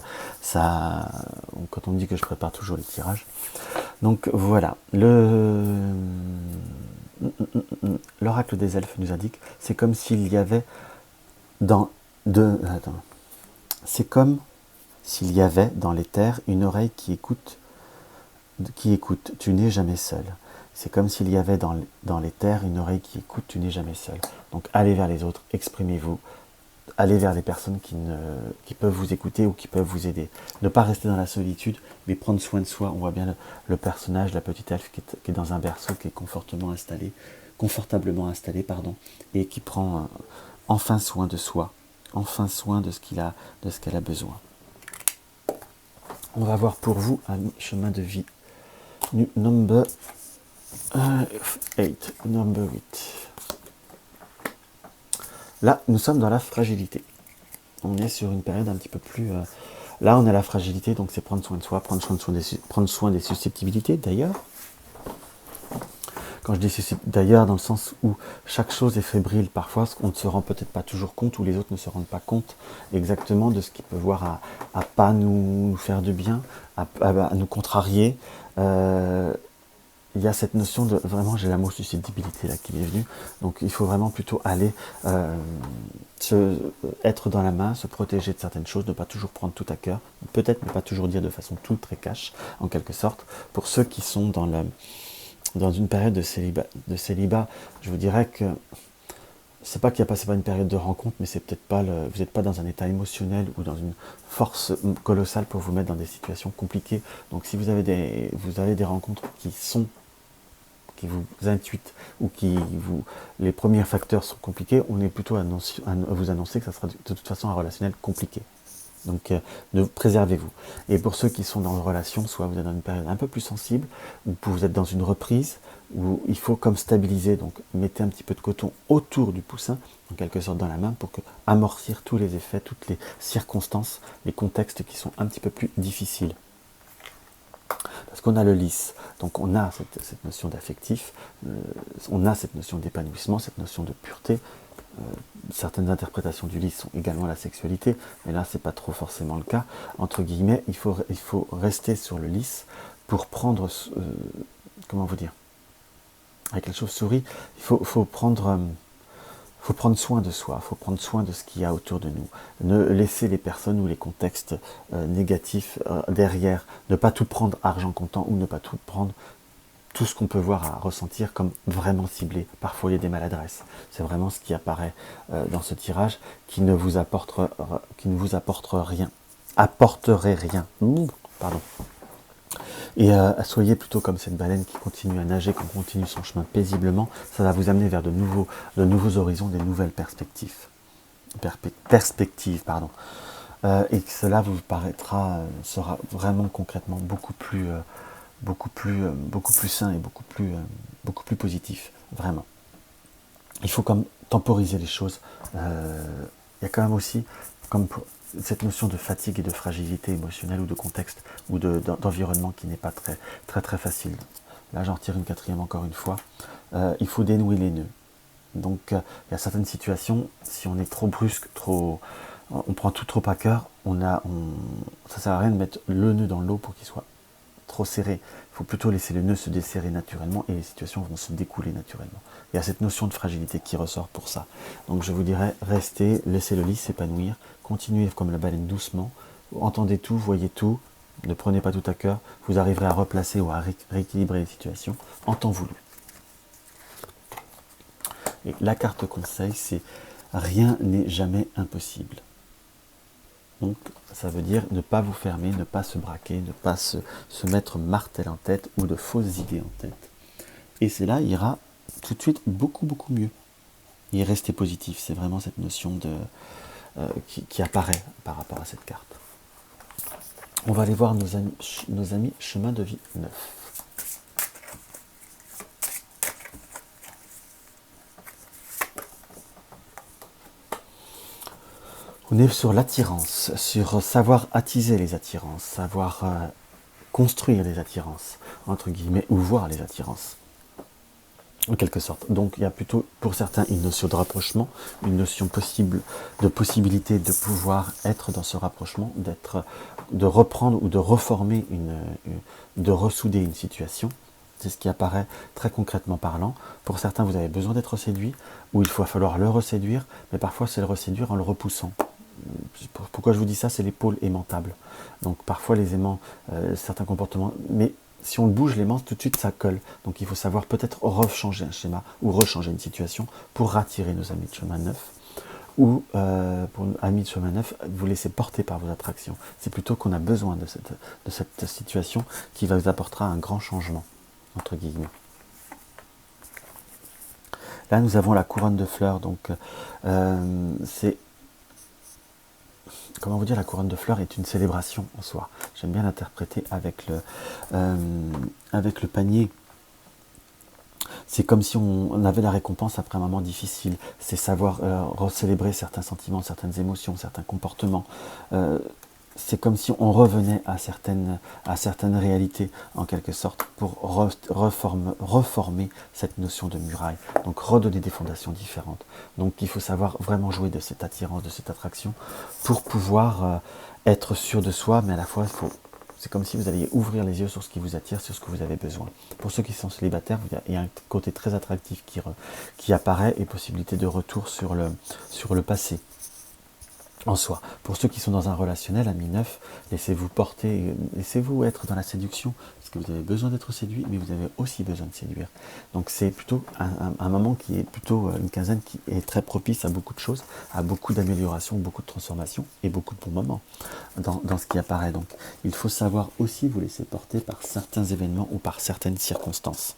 quand on me dit que je prépare toujours les tirages. Donc, voilà. L'oracle des elfes nous indique, c'est comme s'il y avait c'est comme s'il y avait dans les terres une oreille qui écoute. Tu n'es jamais seul. C'est comme s'il y avait dans les terres une oreille qui écoute, tu n'es jamais seul. Donc allez vers les autres, exprimez-vous, allez vers les personnes qui peuvent vous écouter ou qui peuvent vous aider. Ne pas rester dans la solitude, mais prendre soin de soi. On voit bien le personnage, la petite elfe qui est dans un berceau, qui est confortablement installé, et qui prend enfin soin de soi, enfin soin de ce qu'elle a besoin. On va voir pour vous un chemin de vie. Number 8. Là, nous sommes dans la fragilité. On est sur une période un petit peu plus... Là, on a la fragilité, donc c'est prendre soin de soi, prendre soin des susceptibilités, d'ailleurs. Quand je dis d'ailleurs, dans le sens où chaque chose est fébrile parfois, on ne se rend peut-être pas toujours compte, ou les autres ne se rendent pas compte exactement de ce qui peut voir à pas nous faire de bien, à nous contrarier. Il y a cette notion de, vraiment j'ai la mot susceptibilité là qui m'est venue, donc il faut vraiment plutôt aller être dans la main, se protéger de certaines choses, ne pas toujours prendre tout à cœur, peut-être ne pas toujours dire de façon tout très cash, en quelque sorte. Pour ceux qui sont dans une période de célibat, je vous dirais que c'est pas qu'il n'y a pas une période de rencontre, mais c'est peut-être pas vous n'êtes pas dans un état émotionnel ou dans une force colossale pour vous mettre dans des situations compliquées. Donc si vous avez des rencontres qui vous intuitent ou les premiers facteurs sont compliqués, on est plutôt à vous annoncer que ça sera de toute façon un relationnel compliqué. Donc préservez-vous. Et pour ceux qui sont dans une relation, soit vous êtes dans une période un peu plus sensible, ou vous êtes dans une reprise, où il faut comme stabiliser, donc mettez un petit peu de coton autour du poussin, en quelque sorte dans la main, pour amortir tous les effets, toutes les circonstances, les contextes qui sont un petit peu plus difficiles. Parce qu'on a le lys, donc on a cette notion d'affectif, on a cette notion d'épanouissement, cette notion de pureté. Certaines interprétations du lys sont également la sexualité, mais là c'est pas trop forcément le cas. Entre guillemets, il faut rester sur le lys pour prendre, comment vous dire, avec la chauve-souris, il faut prendre soin de soi, il faut prendre soin de ce qu'il y a autour de nous. Ne laisser les personnes ou les contextes négatifs derrière, ne pas tout prendre argent comptant ou ne pas tout prendre tout ce qu'on peut voir à ressentir comme vraiment ciblé. Parfois il y a des maladresses. C'est vraiment ce qui apparaît dans ce tirage qui ne vous apporterait rien. Apporterait rien. Pardon. Et soyez plutôt comme cette baleine qui continue à nager, qui continue son chemin paisiblement. Ça va vous amener vers de nouveaux horizons, des nouvelles perspectives. Et que cela vous sera vraiment concrètement beaucoup plus sain et beaucoup plus positif, vraiment. Il faut comme temporiser les choses. Il y a quand même aussi cette notion de fatigue et de fragilité émotionnelle ou de contexte ou d'environnement qui n'est pas très, très, très facile. Là, j'en retire une quatrième encore une fois. Il faut dénouer les nœuds. Donc, il y a certaines situations, si on est trop brusque, trop on prend tout trop à cœur, ça sert à rien de mettre le nœud dans l'eau pour qu'il soit trop serré. Il faut plutôt laisser le nœud se desserrer naturellement et les situations vont se découler naturellement. Il y a cette notion de fragilité qui ressort pour ça. Donc je vous dirais, restez, laissez le lys s'épanouir, continuez comme la baleine doucement, entendez tout, voyez tout, ne prenez pas tout à cœur, vous arriverez à replacer ou à rééquilibrer les situations en temps voulu. Et la carte conseil, c'est rien n'est jamais impossible. Donc ça veut dire ne pas vous fermer, ne pas se braquer, ne pas se mettre martel en tête ou de fausses idées en tête. Et cela ira tout de suite beaucoup mieux. Et restez positif, c'est vraiment cette notion qui apparaît par rapport à cette carte. On va aller voir nos amis chemin de vie 9. On est sur l'attirance, sur savoir attiser les attirances, savoir construire les attirances, entre guillemets, ou voir les attirances, en quelque sorte. Donc il y a plutôt, pour certains, une notion de rapprochement, une notion de possibilité de pouvoir être dans ce rapprochement, de reprendre ou de reformer, de ressouder une situation. C'est ce qui apparaît très concrètement parlant. Pour certains, vous avez besoin d'être séduit, ou il va falloir le reséduire, mais parfois c'est le reséduire en le repoussant. Pourquoi je vous dis ça, c'est les pôles aimantables. Donc parfois les aimants, certains comportements, mais si on bouge l'aimant, tout de suite ça colle. Donc il faut savoir peut-être rechanger un schéma ou rechanger une situation pour attirer nos amis de chemin 9. Ou pour nos amis de chemin 9, vous laisser porter par vos attractions. C'est plutôt qu'on a besoin de cette situation qui vous apportera un grand changement, entre guillemets. Là nous avons la couronne de fleurs, donc c'est... Comment vous dire, la couronne de fleurs est une célébration en soi. J'aime bien l'interpréter avec le panier. C'est comme si on avait la récompense après un moment difficile. C'est savoir recélébrer certains sentiments, certaines émotions, certains comportements. C'est comme si on revenait à certaines réalités, en quelque sorte, pour reformer cette notion de muraille. Donc redonner des fondations différentes. Donc il faut savoir vraiment jouer de cette attirance, de cette attraction, pour pouvoir être sûr de soi, mais à la fois, c'est comme si vous alliez ouvrir les yeux sur ce qui vous attire, sur ce que vous avez besoin. Pour ceux qui sont célibataires, il y a un côté très attractif qui apparaît et possibilité de retour sur le passé. En soi. Pour ceux qui sont dans un relationnel, ami 9, laissez-vous porter, laissez-vous être dans la séduction, parce que vous avez besoin d'être séduit, mais vous avez aussi besoin de séduire. Donc c'est plutôt un moment qui est plutôt une quinzaine qui est très propice à beaucoup de choses, à beaucoup d'améliorations, beaucoup de transformations et beaucoup de bons moments dans ce qui apparaît. Donc il faut savoir aussi vous laisser porter par certains événements ou par certaines circonstances.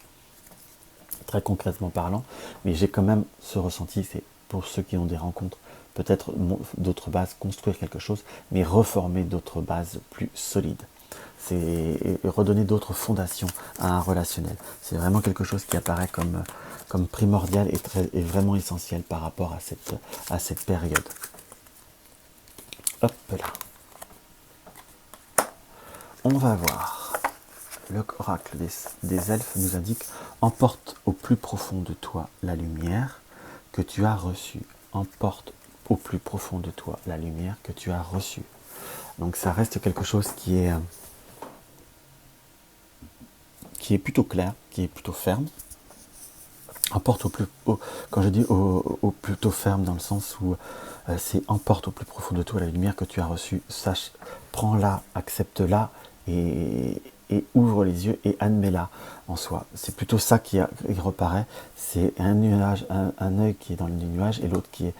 Très concrètement parlant, mais j'ai quand même ce ressenti, c'est pour ceux qui ont des rencontres, peut-être d'autres bases, construire quelque chose, mais reformer d'autres bases plus solides. C'est redonner d'autres fondations à un relationnel. C'est vraiment quelque chose qui apparaît comme primordial et vraiment essentiel par rapport à cette période. Hop là. On va voir. L'oracle des elfes nous indique « Emporte au plus profond de toi la lumière que tu as reçue. Emporte au plus profond de toi la lumière que tu as reçue. » Donc ça reste quelque chose qui est plutôt clair, qui est plutôt ferme. Emporte quand je dis au plutôt ferme dans le sens où c'est emporte au plus profond de toi la lumière que tu as reçue. Sache, prends-la, accepte-la et ouvre les yeux et admets-la en soi. C'est plutôt ça qui reparaît. C'est un nuage, un œil qui est dans le nuage et l'autre qui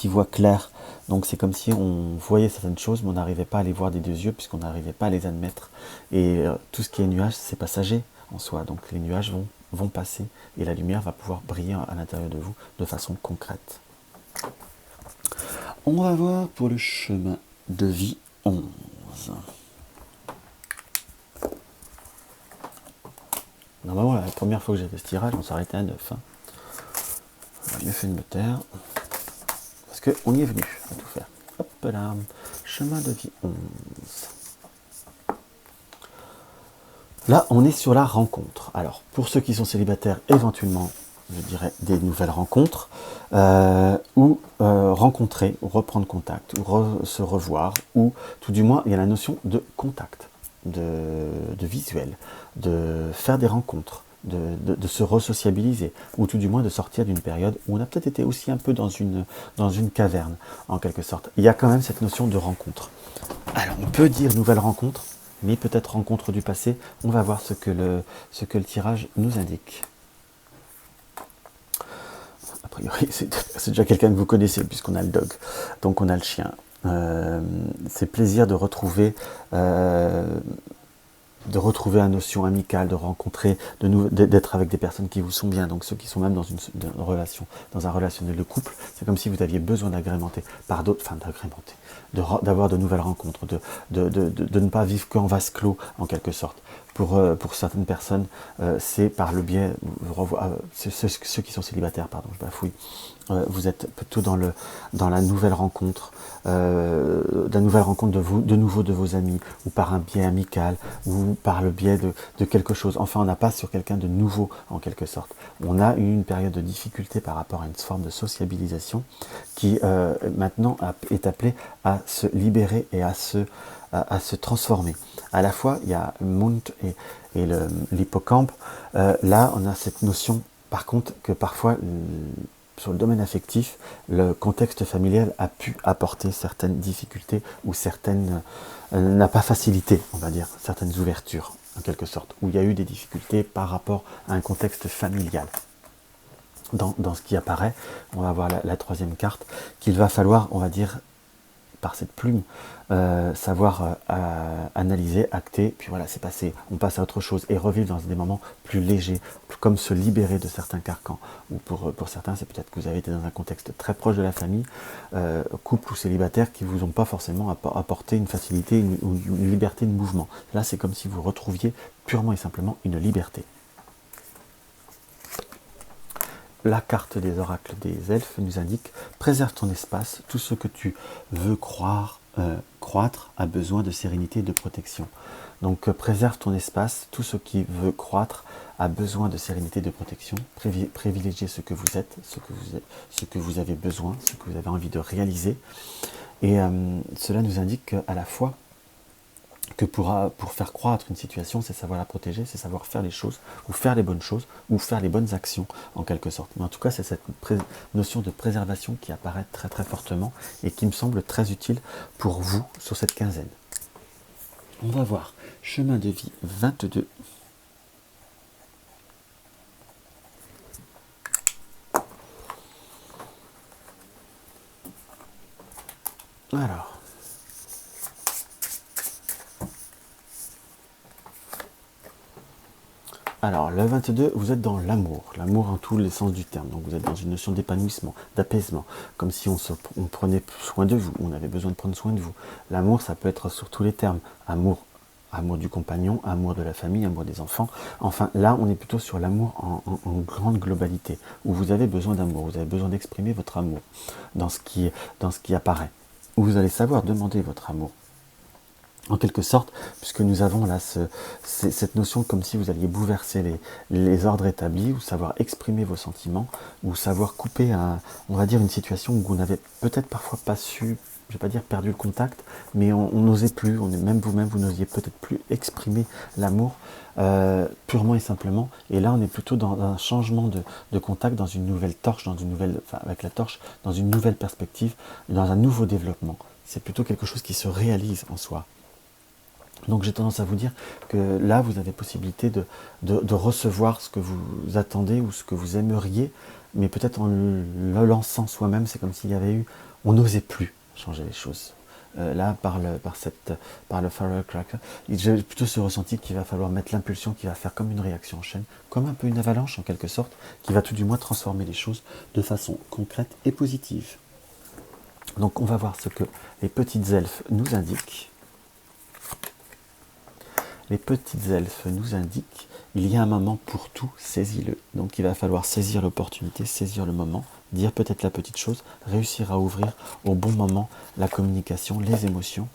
voit clair. Donc c'est comme si on voyait certaines choses, mais on n'arrivait pas à les voir des deux yeux, puisqu'on n'arrivait pas à les admettre. Et tout ce qui est nuage, c'est passager en soi. Donc les nuages vont passer, et la lumière va pouvoir briller à l'intérieur de vous de façon concrète. On va voir pour le chemin de vie 11. Normalement, la première fois que j'ai fait ce tirage, on s'arrêtait à 9. J'ai mieux fait de me taire. Parce qu'on y est venu à tout faire. Hop là, chemin de vie 11. Là, on est sur la rencontre. Alors, pour ceux qui sont célibataires, éventuellement, je dirais, des nouvelles rencontres, ou rencontrer, ou reprendre contact, ou se revoir, ou tout du moins, il y a la notion de contact, de visuel, de faire des rencontres, de se re-sociabiliser, ou tout du moins de sortir d'une période où on a peut-être été aussi un peu dans une caverne, en quelque sorte. Il y a quand même cette notion de rencontre. Alors, on peut dire nouvelle rencontre, mais peut-être rencontre du passé. On va voir ce que le tirage nous indique. A priori, c'est déjà quelqu'un que vous connaissez, puisqu'on a le dog, donc on a le chien. C'est plaisir de retrouver la notion amicale, de rencontrer, d'être avec des personnes qui vous sont bien, donc ceux qui sont même dans une relation, dans un relationnel de couple. C'est comme si vous aviez besoin d'agrémenter par d'autres, enfin d'agrémenter, d'avoir de nouvelles rencontres, de ne pas vivre qu'en vase clos, en quelque sorte. Pour certaines personnes, c'est par le biais, ceux qui sont célibataires, pardon, je bafouille, vous êtes plutôt dans la nouvelle rencontre, de nouveau de vos amis, ou par un biais amical, ou par le biais de quelque chose. Enfin, on n'a pas sur quelqu'un de nouveau, en quelque sorte. On a eu une période de difficulté par rapport à une forme de sociabilisation qui maintenant est appelée à se libérer et à se transformer. À la fois, il y a Mount et l'hippocampe. Là, on a cette notion, par contre, que parfois, sur le domaine affectif, le contexte familial a pu apporter certaines difficultés ou n'a pas facilité, on va dire, certaines ouvertures, en quelque sorte, où il y a eu des difficultés par rapport à un contexte familial. Dans ce qui apparaît, on va voir la troisième carte, qu'il va falloir, on va dire, par cette plume, savoir analyser, acter, puis voilà, c'est passé, on passe à autre chose, et revivre dans des moments plus légers, comme se libérer de certains carcans. Ou pour certains, c'est peut-être que vous avez été dans un contexte très proche de la famille, couple ou célibataire, qui vous ont pas forcément apporté une facilité ou une liberté de mouvement. Là, c'est comme si vous retrouviez purement et simplement une liberté. La carte des oracles des elfes nous indique « Préserve ton espace, tout ce que tu veux croître a besoin de sérénité et de protection. » Donc préserve ton espace, tout ce qui veut croître a besoin de sérénité et de protection. Privilégiez ce que vous êtes, ce que vous avez besoin, ce que vous avez envie de réaliser. Et cela nous indique qu'à la fois, que pour faire croître une situation, c'est savoir la protéger, c'est savoir faire les choses, ou faire les bonnes choses, ou faire les bonnes actions, en quelque sorte. Mais en tout cas, c'est cette notion de préservation qui apparaît très très fortement, et qui me semble très utile pour vous sur cette quinzaine. On va voir chemin de vie 22. Alors, le 22, vous êtes dans l'amour en tous les sens du terme. Donc vous êtes dans une notion d'épanouissement, d'apaisement, comme si on prenait soin de vous, on avait besoin de prendre soin de vous. L'amour, ça peut être sur tous les termes. Amour du compagnon, amour de la famille, amour des enfants. Enfin, là, on est plutôt sur l'amour en grande globalité, où vous avez besoin d'amour, vous avez besoin d'exprimer votre amour dans ce qui apparaît. Où vous allez savoir demander votre amour. En quelque sorte, puisque nous avons là cette notion comme si vous alliez bouleverser les ordres établis, ou savoir exprimer vos sentiments, ou savoir couper, on va dire, une situation où vous n'avez peut-être parfois pas su, je ne vais pas dire perdu le contact, mais on n'osait plus, même vous-même, vous n'osiez peut-être plus exprimer l'amour purement et simplement. Et là, on est plutôt dans un changement de contact, dans une nouvelle torche, avec la torche, dans une nouvelle perspective, dans un nouveau développement. C'est plutôt quelque chose qui se réalise en soi. Donc j'ai tendance à vous dire que là, vous avez possibilité de recevoir ce que vous attendez ou ce que vous aimeriez, mais peut-être en le lançant soi-même, c'est comme s'il y avait eu, on n'osait plus changer les choses. Là, par le firecracker, j'ai plutôt ce ressenti qu'il va falloir mettre l'impulsion qui va faire comme une réaction en chaîne, comme un peu une avalanche en quelque sorte, qui va tout du moins transformer les choses de façon concrète et positive. Donc on va voir ce que les petites elfes nous indiquent. Les petites elfes nous indiquent il y a un moment pour tout, saisis-le. Donc il va falloir saisir l'opportunité, saisir le moment, dire peut-être la petite chose, réussir à ouvrir au bon moment la communication, les émotions.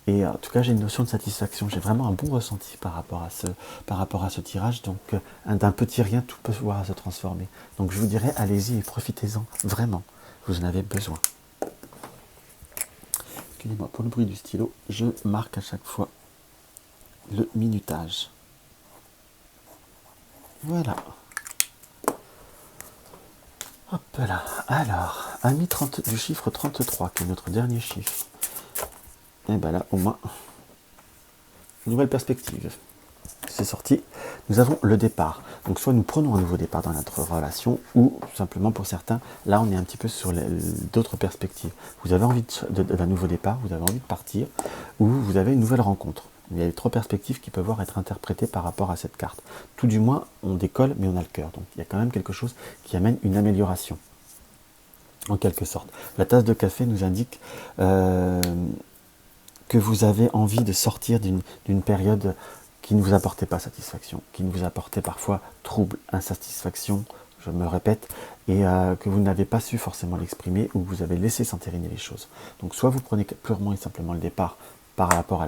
Et en tout cas, j'ai une notion de satisfaction. J'ai vraiment un bon ressenti par rapport à ce tirage. Donc, d'un petit rien, tout peut voir se transformer. Donc, je vous dirais, allez-y et profitez-en. Vraiment, vous en avez besoin. Excusez-moi, pour le bruit du stylo, je marque à chaque fois le minutage. Voilà. Hop là. Alors, ami 30, du chiffre 33, qui est notre dernier chiffre. Et bien là, au moins, nouvelle perspective. C'est sorti. Nous avons le départ. Donc soit nous prenons un nouveau départ dans notre relation, ou simplement pour certains, là on est un petit peu sur d'autres perspectives. Vous avez envie d'un nouveau départ, vous avez envie de partir, ou vous avez une nouvelle rencontre. Il y a 3 perspectives qui peuvent être interprétées par rapport à cette carte. Tout du moins, on décolle, mais on a le cœur. Donc il y a quand même quelque chose qui amène une amélioration, en quelque sorte. La tasse de café nous indique que vous avez envie de sortir d'une période qui ne vous apportait pas satisfaction, qui ne vous apportait parfois trouble, insatisfaction, je me répète, et que vous n'avez pas su forcément l'exprimer, ou vous avez laissé s'entériner les choses. Donc soit vous prenez purement et simplement le départ par rapport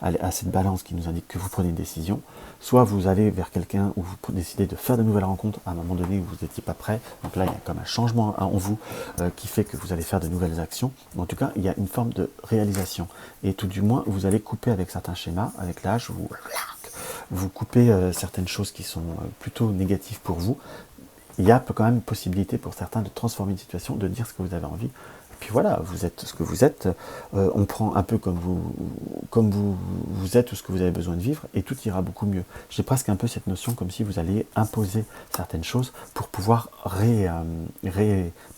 à cette balance qui nous indique que vous prenez une décision, soit vous allez vers quelqu'un où vous décidez de faire de nouvelles rencontres à un moment donné où vous n'étiez pas prêt. Donc là, il y a comme un changement en vous qui fait que vous allez faire de nouvelles actions. Mais en tout cas, il y a une forme de réalisation. Et tout du moins, vous allez couper avec certains schémas, avec l'âge, vous coupez certaines choses qui sont plutôt négatives pour vous. Il y a quand même une possibilité pour certains de transformer une situation, de dire ce que vous avez envie. Et puis voilà, vous êtes ce que vous êtes, on prend un peu comme vous êtes ou ce que vous avez besoin de vivre, et tout ira beaucoup mieux. J'ai presque un peu cette notion comme si vous alliez imposer certaines choses pour pouvoir parce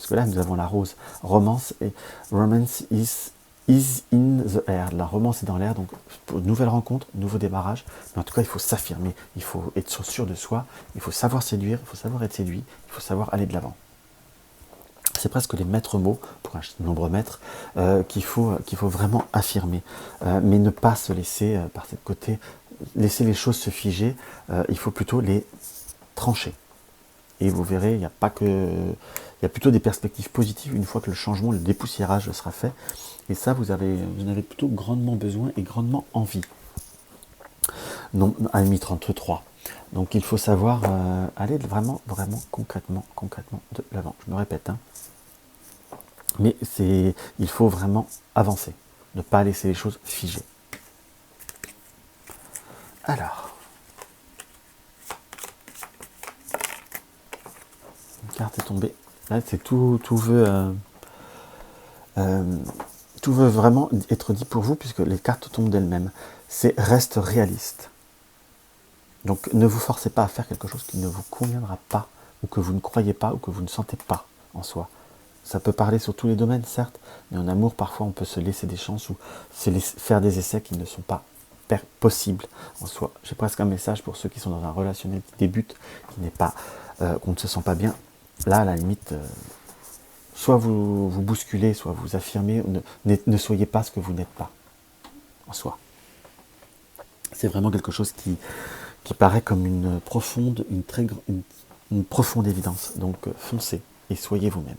que là nous avons la rose, romance is in the air. La romance est dans l'air, donc pour une nouvelle rencontre, nouveau démarrage. Mais en tout cas, il faut s'affirmer, il faut être sûr de soi, il faut savoir séduire, il faut savoir être séduit, il faut savoir aller de l'avant. C'est presque les maîtres mots, pour un nombre maître, qu'il faut vraiment affirmer. Mais ne pas se laisser, par ce côté, laisser les choses se figer, il faut plutôt les trancher. Et vous verrez, il y a plutôt des perspectives positives une fois que le changement, le dépoussiérage sera fait. Et ça, vous en avez plutôt grandement besoin et grandement envie. Non, ami 33. Donc il faut savoir aller vraiment concrètement de l'avant. Je me répète, hein. Mais il faut vraiment avancer, ne pas laisser les choses figées. Alors, une carte est tombée. Là, c'est tout veut vraiment être dit pour vous, puisque les cartes tombent d'elles-mêmes. C'est reste réaliste. Donc ne vous forcez pas à faire quelque chose qui ne vous conviendra pas, ou que vous ne croyez pas, ou que vous ne sentez pas en soi. Ça peut parler sur tous les domaines, certes, mais en amour, parfois, on peut se laisser des chances ou faire des essais qui ne sont pas possibles en soi. J'ai presque un message pour ceux qui sont dans un relationnel qui débute, qu'on ne se sent pas bien. Là, à la limite, soit vous bousculez, soit vous affirmez, ne soyez pas ce que vous n'êtes pas en soi. C'est vraiment quelque chose qui paraît comme une profonde évidence. Donc foncez et soyez vous-même.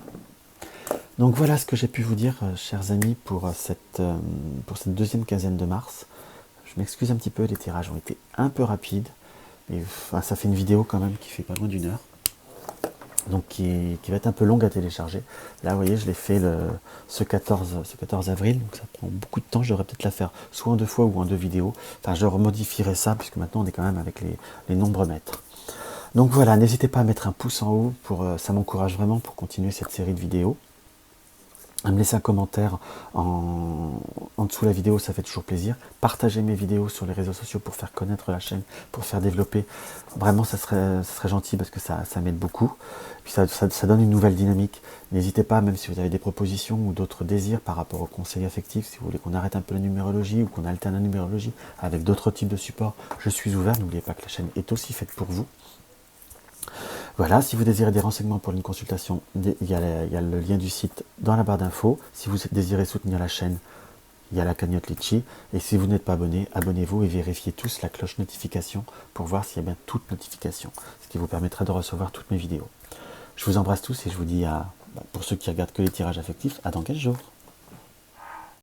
Donc voilà ce que j'ai pu vous dire, chers amis, pour cette deuxième quinzaine de mars. Je m'excuse un petit peu, les tirages ont été un peu rapides. Et, ça fait une vidéo quand même qui fait pas loin d'1 heure. Donc qui va être un peu longue à télécharger. Là, vous voyez, je l'ai fait ce 14 avril, donc ça prend beaucoup de temps. Je devrais peut-être la faire soit en 2 fois ou en 2 vidéos. Enfin, je remodifierai ça, puisque maintenant on est quand même avec les nombres maîtres. Donc voilà, n'hésitez pas à mettre un pouce en haut, ça m'encourage vraiment pour continuer cette série de vidéos. À me laisser un commentaire en dessous de la vidéo, ça fait toujours plaisir. Partagez mes vidéos sur les réseaux sociaux pour faire connaître la chaîne, pour faire développer. Vraiment, ça serait gentil parce que ça m'aide beaucoup. Puis ça donne une nouvelle dynamique. N'hésitez pas, même si vous avez des propositions ou d'autres désirs par rapport au conseil affectif, si vous voulez qu'on arrête un peu la numérologie ou qu'on alterne la numérologie avec d'autres types de supports, je suis ouvert. N'oubliez pas que la chaîne est aussi faite pour vous. Voilà, si vous désirez des renseignements pour une consultation, il y a le lien du site dans la barre d'infos. Si vous désirez soutenir la chaîne, il y a la cagnotte Litchi. Et si vous n'êtes pas abonné, abonnez-vous et vérifiez tous la cloche notification pour voir s'il y a bien toute notification, ce qui vous permettra de recevoir toutes mes vidéos. Je vous embrasse tous et je vous dis pour ceux qui regardent que les tirages affectifs, à dans 15 jours.